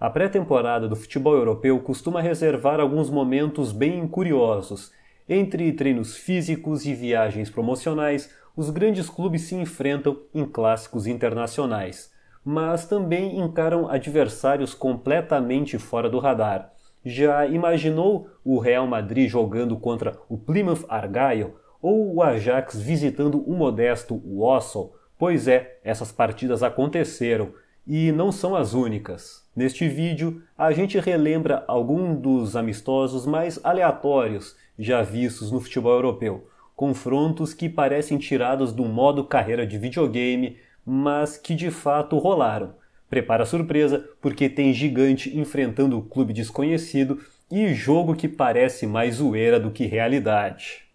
A pré-temporada do futebol europeu costuma reservar alguns momentos bem curiosos. Entre treinos físicos e viagens promocionais, os grandes clubes se enfrentam em clássicos internacionais, mas também encaram adversários completamente fora do radar. Já imaginou o Real Madrid jogando contra o Plymouth Argyle ou o Ajax visitando o modesto Walsall? Pois é, essas partidas aconteceram e não são as únicas. Neste vídeo, a gente relembra alguns dos amistosos mais aleatórios já vistos no futebol europeu. Confrontos que parecem tirados do modo carreira de videogame, mas que de fato rolaram. Prepara a surpresa, porque tem gigante enfrentando o clube desconhecido e jogo que parece mais zoeira do que realidade.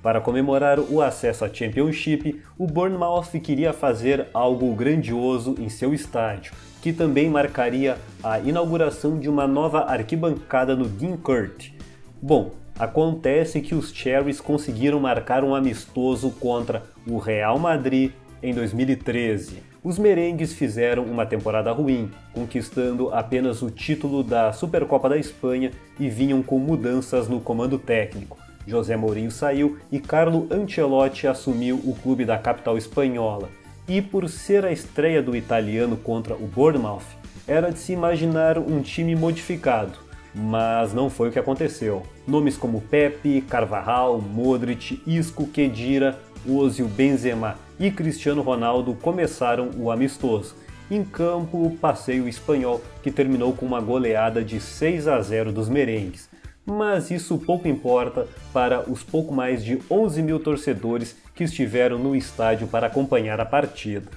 Para comemorar o acesso à Championship, o Bournemouth queria fazer algo grandioso em seu estádio, que também marcaria a inauguração de uma nova arquibancada no Dean Court. Bom, acontece que os Cherries conseguiram marcar um amistoso contra o Real Madrid em 2013. Os merengues fizeram uma temporada ruim, conquistando apenas o título da Supercopa da Espanha e vinham com mudanças no comando técnico. José Mourinho saiu e Carlo Ancelotti assumiu o clube da capital espanhola. E por ser a estreia do italiano contra o Bournemouth, era de se imaginar um time modificado, mas não foi o que aconteceu. Nomes como Pepe, Carvajal, Modric, Isco, Khedira, Ozil, Benzema e Cristiano Ronaldo começaram o amistoso. Em campo, o passeio espanhol, que terminou com uma goleada de 6-0 dos merengues. Mas isso pouco importa para os pouco mais de 11 mil torcedores que estiveram no estádio para acompanhar a partida.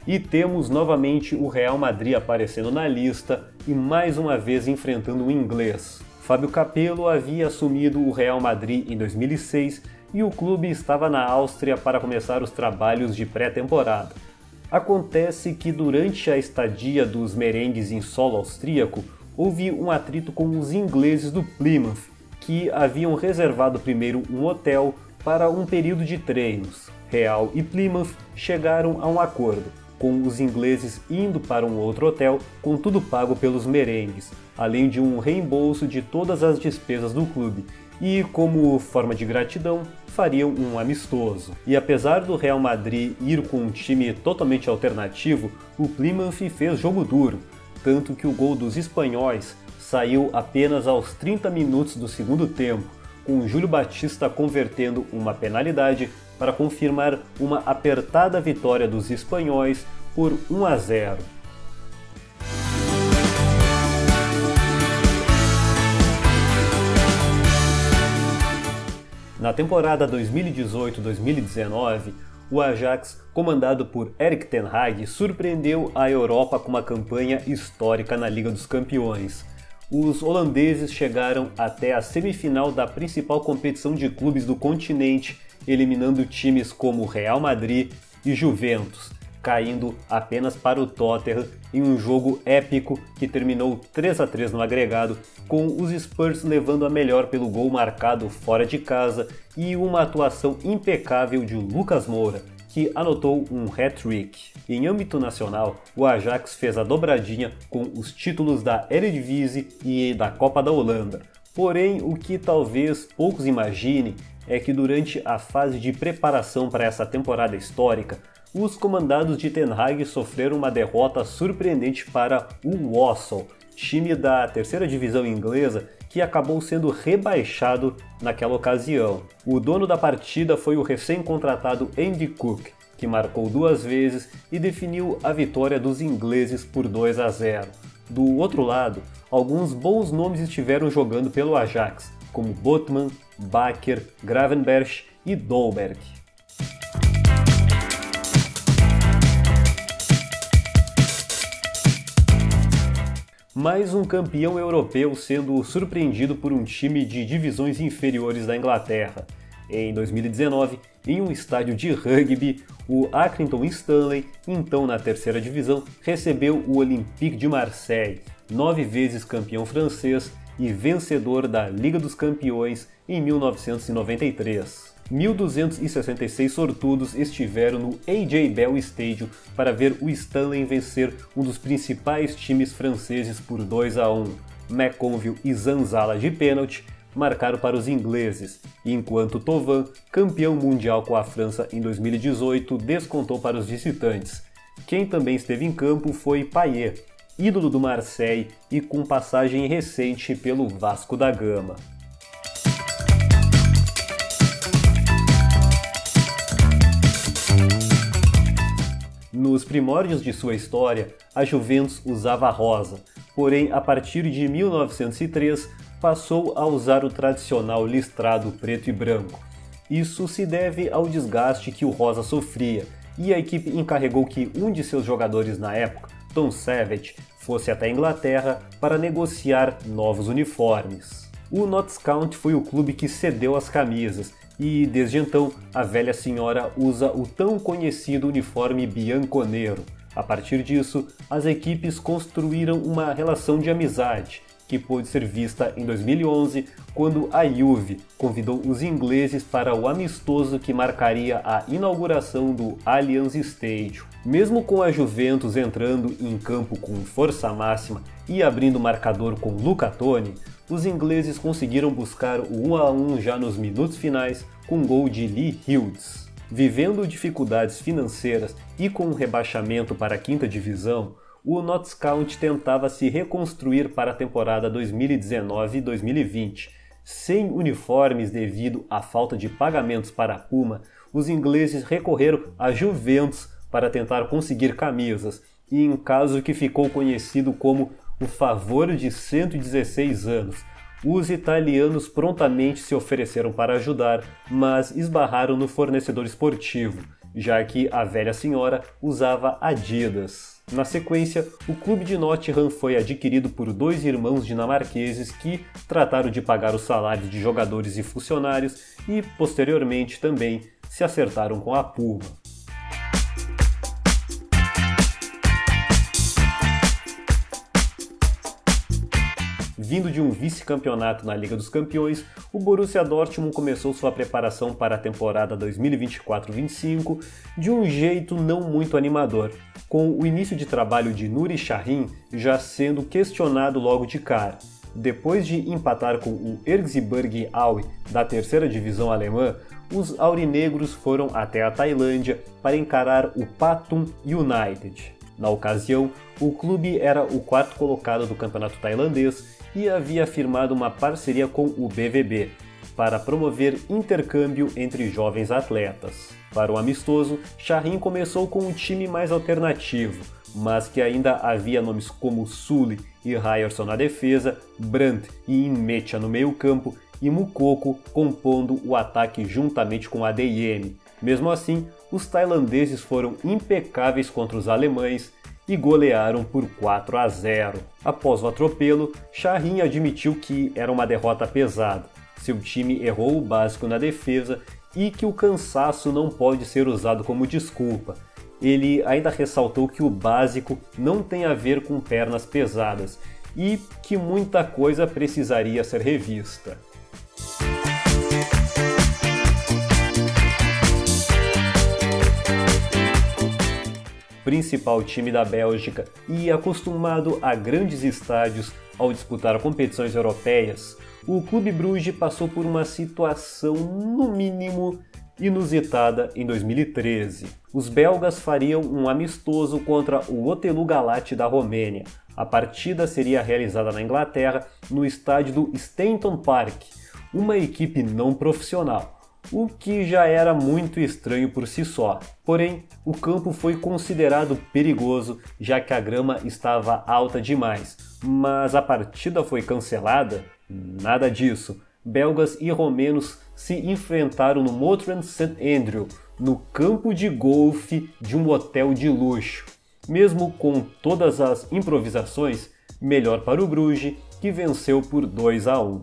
E temos novamente o Real Madrid aparecendo na lista e mais uma vez enfrentando o inglês. Fábio Capello havia assumido o Real Madrid em 2006 e o clube estava na Áustria para começar os trabalhos de pré-temporada. Acontece que durante a estadia dos merengues em solo austríaco, houve um atrito com os ingleses do Plymouth, que haviam reservado primeiro um hotel para um período de treinos. Real e Plymouth chegaram a um acordo, com os ingleses indo para um outro hotel com tudo pago pelos merengues, além de um reembolso de todas as despesas do clube. E, como forma de gratidão, fariam um amistoso. E apesar do Real Madrid ir com um time totalmente alternativo, o Plymouth fez jogo duro, tanto que o gol dos espanhóis saiu apenas aos 30 minutos do segundo tempo, com Júlio Batista convertendo uma penalidade para confirmar uma apertada vitória dos espanhóis por 1-0. Na temporada 2018-2019, o Ajax, comandado por Erik ten Hag, surpreendeu a Europa com uma campanha histórica na Liga dos Campeões. Os holandeses chegaram até a semifinal da principal competição de clubes do continente, eliminando times como Real Madrid e Juventus, caindo apenas para o Tottenham em um jogo épico que terminou 3-3 no agregado, com os Spurs levando a melhor pelo gol marcado fora de casa e uma atuação impecável de Lucas Moura, que anotou um hat-trick. Em âmbito nacional, o Ajax fez a dobradinha com os títulos da Eredivisie e da Copa da Holanda. Porém, o que talvez poucos imaginem é que durante a fase de preparação para essa temporada histórica, os comandados de Ten Hag sofreram uma derrota surpreendente para o Walsall, time da terceira divisão inglesa que acabou sendo rebaixado naquela ocasião. O dono da partida foi o recém-contratado Andy Cook, que marcou 2 vezes e definiu a vitória dos ingleses por 2-0. Do outro lado, alguns bons nomes estiveram jogando pelo Ajax, como Botman, Bakker, Gravenberch e Dolberg. Mais um campeão europeu sendo surpreendido por um time de divisões inferiores da Inglaterra. Em 2019, em um estádio de rugby, o Accrington Stanley, então na terceira divisão, recebeu o Olympique de Marseille, 9 vezes campeão francês e vencedor da Liga dos Campeões em 1993. 1.266 sortudos estiveram no AJ Bell Stadium para ver o Stanley vencer um dos principais times franceses por 2-1. McConville e Zanzala de pênalti marcaram para os ingleses, enquanto Thauvin, campeão mundial com a França em 2018, descontou para os visitantes. Quem também esteve em campo foi Payet, ídolo do Marseille e com passagem recente pelo Vasco da Gama. Nos primórdios de sua história, a Juventus usava rosa, porém a partir de 1903 passou a usar o tradicional listrado preto e branco. Isso se deve ao desgaste que o rosa sofria, e a equipe encarregou que um de seus jogadores na época, Tom Savage, fosse até a Inglaterra para negociar novos uniformes. O Notts County foi o clube que cedeu as camisas, e desde então a velha senhora usa o tão conhecido uniforme bianconero. A partir disso, as equipes construíram uma relação de amizade, que pôde ser vista em 2011, quando a Juve convidou os ingleses para o amistoso que marcaria a inauguração do Allianz Stadium. Mesmo com a Juventus entrando em campo com força máxima e abrindo o marcador com Luca Toni, os ingleses conseguiram buscar o 1-1 já nos minutos finais com gol de Lee Hughes. Vivendo dificuldades financeiras e com um rebaixamento para a quinta divisão, o Notts County tentava se reconstruir para a temporada 2019-2020. Sem uniformes devido à falta de pagamentos para a Puma, os ingleses recorreram à Juventus para tentar conseguir camisas, e em caso que ficou conhecido como o favor de 116 anos. Os italianos prontamente se ofereceram para ajudar, mas esbarraram no fornecedor esportivo, já que a velha senhora usava Adidas. Na sequência, o clube de Nottingham foi adquirido por 2 irmãos dinamarqueses que trataram de pagar os salários de jogadores e funcionários e, posteriormente, também se acertaram com a Puma. Vindo de um vice-campeonato na Liga dos Campeões, o Borussia Dortmund começou sua preparação para a temporada 2024-25 de um jeito não muito animador, com o início de trabalho de Nuri Sahin já sendo questionado logo de cara. Depois de empatar com o Erzgebirge Aue da terceira divisão alemã, os aurinegros foram até a Tailândia para encarar o Pathum United. Na ocasião, o clube era o 4º colocado do campeonato tailandês e havia firmado uma parceria com o BVB para promover intercâmbio entre jovens atletas. Para o amistoso, Sahin começou com um time mais alternativo, mas que ainda havia nomes como Sully e Ryerson na defesa, Brandt e Nmecha no meio-campo e Moukoko compondo o ataque juntamente com ADM. Mesmo assim, os tailandeses foram impecáveis contra os alemães e golearam por 4-0. Após o atropelo, Sahin admitiu que era uma derrota pesada. Seu time errou o básico na defesa e que o cansaço não pode ser usado como desculpa. Ele ainda ressaltou que o básico não tem a ver com pernas pesadas e que muita coisa precisaria ser revista. Principal time da Bélgica e acostumado a grandes estádios ao disputar competições europeias, o Clube Bruges passou por uma situação, no mínimo, inusitada em 2013. Os belgas fariam um amistoso contra o Otelu Galați da Romênia. A partida seria realizada na Inglaterra, no estádio do Stanton Park, uma equipe não profissional, o que já era muito estranho por si só. Porém, o campo foi considerado perigoso, já que a grama estava alta demais. Mas a partida foi cancelada? Nada disso. Belgas e romenos se enfrentaram no Mottram St Andrew, no campo de golfe de um hotel de luxo. Mesmo com todas as improvisações, melhor para o Bruges, que venceu por 2-1.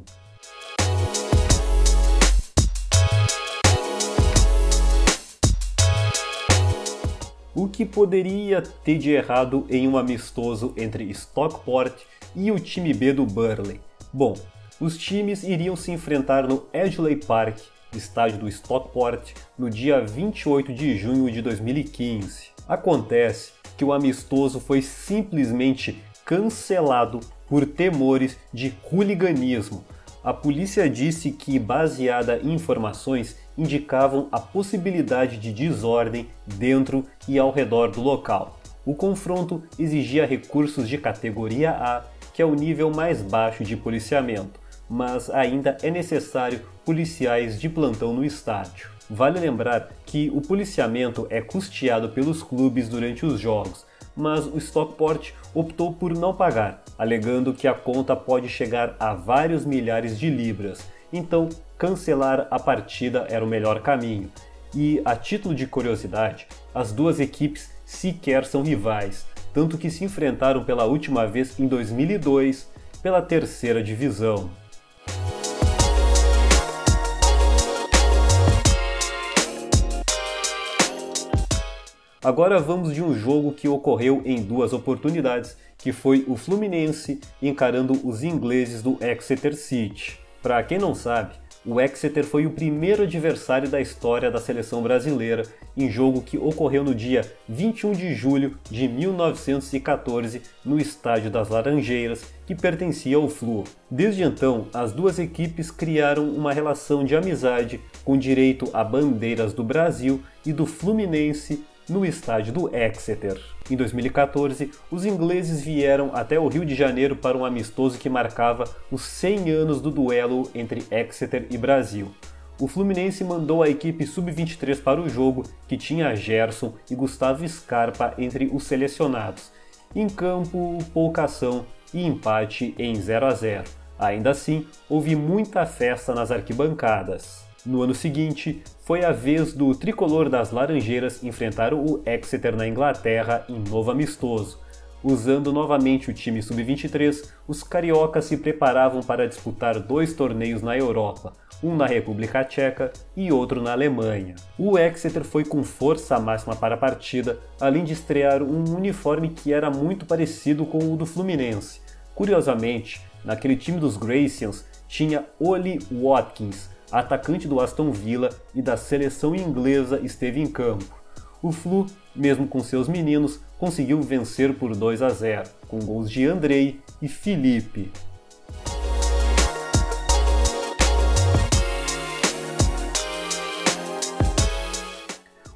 O que poderia ter de errado em um amistoso entre Stockport e o time B do Burnley? Bom, os times iriam se enfrentar no Edgeley Park, estádio do Stockport, no dia 28 de junho de 2015. Acontece que o amistoso foi simplesmente cancelado por temores de hooliganismo. A polícia disse que, baseada em informações, indicavam a possibilidade de desordem dentro e ao redor do local. O confronto exigia recursos de categoria A, que é o nível mais baixo de policiamento, mas ainda é necessário policiais de plantão no estádio. Vale lembrar que o policiamento é custeado pelos clubes durante os jogos, mas o Stockport optou por não pagar, alegando que a conta pode chegar a vários milhares de libras. Então, cancelar a partida era o melhor caminho. E, a título de curiosidade, as duas equipes sequer são rivais, tanto que se enfrentaram pela última vez em 2002 pela terceira divisão. Agora vamos de um jogo que ocorreu em duas oportunidades, que foi o Fluminense encarando os ingleses do Exeter City. Para quem não sabe, o Exeter foi o primeiro adversário da história da seleção brasileira em jogo que ocorreu no dia 21 de julho de 1914 no Estádio das Laranjeiras, que pertencia ao Flu. Desde então, as duas equipes criaram uma relação de amizade com direito a bandeiras do Brasil e do Fluminense no estádio do Exeter. Em 2014, os ingleses vieram até o Rio de Janeiro para um amistoso que marcava os 100 anos do duelo entre Exeter e Brasil. O Fluminense mandou a equipe sub-23 para o jogo, que tinha Gerson e Gustavo Scarpa entre os selecionados. Em campo, pouca ação e empate em 0-0. Ainda assim, houve muita festa nas arquibancadas. No ano seguinte, foi a vez do tricolor das Laranjeiras enfrentar o Exeter na Inglaterra em novo amistoso. Usando novamente o time sub-23, os cariocas se preparavam para disputar dois torneios na Europa, um na República Tcheca e outro na Alemanha. O Exeter foi com força máxima para a partida, além de estrear um uniforme que era muito parecido com o do Fluminense. Curiosamente, naquele time dos Gracians tinha Ollie Watkins, atacante do Aston Villa e da seleção inglesa, esteve em campo. O Flu, mesmo com seus meninos, conseguiu vencer por 2-0, com gols de Andrei e Felipe.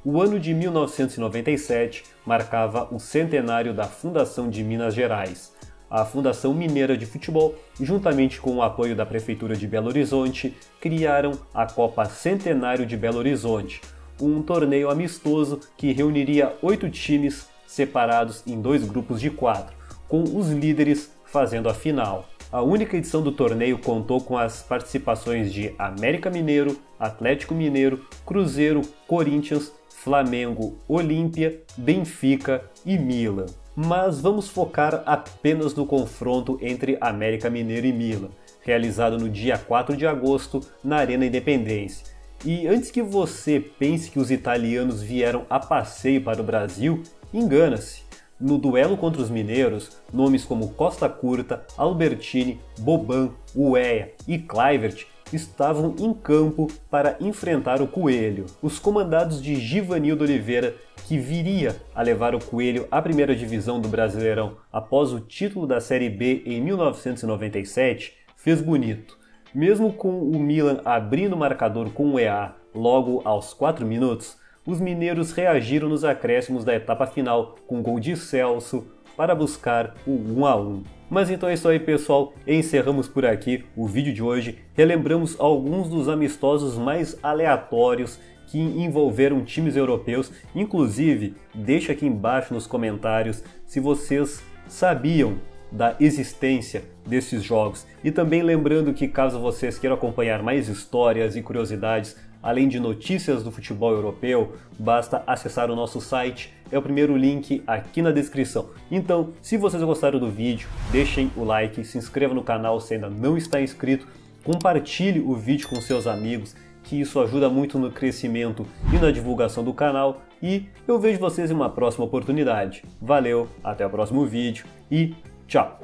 O ano de 1997 marcava o centenário da Fundação de Minas Gerais. A Fundação Mineira de Futebol, juntamente com o apoio da Prefeitura de Belo Horizonte, criaram a Copa Centenário de Belo Horizonte, um torneio amistoso que reuniria 8 times separados em 2 grupos de 4, com os líderes fazendo a final. A única edição do torneio contou com as participações de América Mineiro, Atlético Mineiro, Cruzeiro, Corinthians, Flamengo, Olímpia, Benfica e Milan. Mas vamos focar apenas no confronto entre América Mineiro e Milan, realizado no dia 4 de agosto na Arena Independência. E antes que você pense que os italianos vieram a passeio para o Brasil, engana-se. No duelo contra os mineiros, nomes como Costa Curta, Albertini, Boban, Uea e Kluivert estavam em campo para enfrentar o Coelho. Os comandados de Givanildo Oliveira, que viria a levar o Coelho à primeira divisão do Brasileirão após o título da Série B em 1997, fez bonito. Mesmo com o Milan abrindo o marcador com o EA logo aos 4 minutos, os mineiros reagiram nos acréscimos da etapa final com gol de Celso para buscar o 1-1. Mas então é isso aí, pessoal, encerramos por aqui o vídeo de hoje. Relembramos alguns dos amistosos mais aleatórios que envolveram times europeus. Inclusive, deixa aqui embaixo nos comentários se vocês sabiam da existência desses jogos. E também lembrando que, caso vocês queiram acompanhar mais histórias e curiosidades, além de notícias do futebol europeu, basta acessar o nosso site, é o primeiro link aqui na descrição. Então, se vocês gostaram do vídeo, deixem o like, se inscreva no canal se ainda não está inscrito, compartilhe o vídeo com seus amigos, que isso ajuda muito no crescimento e na divulgação do canal, e eu vejo vocês em uma próxima oportunidade. Valeu, até o próximo vídeo e tchau!